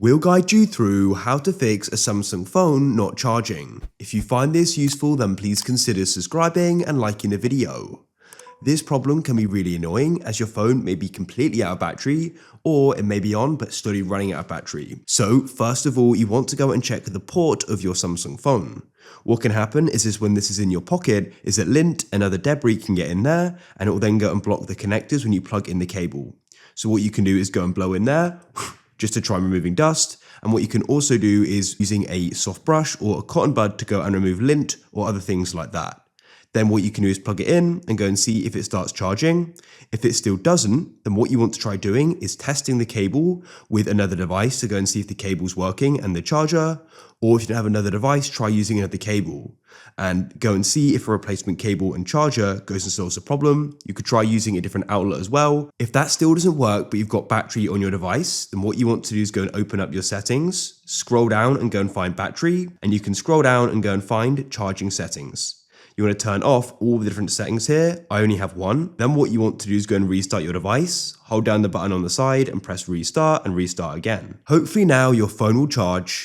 We'll guide you through how to fix a Samsung phone not charging. If you find this useful, then please consider subscribing and liking the video. This problem can be really annoying as your phone may be completely out of battery or it may be on but slowly running out of battery. So first of all, you want to go and check the port of your Samsung phone. What can happen is when this is in your pocket is that lint and other debris can get in there and it will then go and block the connectors when you plug in the cable. So what you can do is go and blow in there just to try removing dust. And what you can also do is using a soft brush or a cotton bud to go and remove lint or other things like that. Then what you can do is plug it in and go and see if it starts charging. If it still doesn't, then what you want to try doing is testing the cable with another device to go and see if the cable's working and the charger. Or if you don't have another device, try using another cable and go and see if a replacement cable and charger goes and solves the problem. You could try using a different outlet as well. If that still doesn't work, but you've got battery on your device, then what you want to do is go and open up your settings, scroll down and go and find battery, and you can scroll down and go and find charging settings. You want to turn off all the different settings here. I only have one. Then what you want to do is go and restart your device, hold down the button on the side and press restart and restart again. Hopefully now your phone will charge.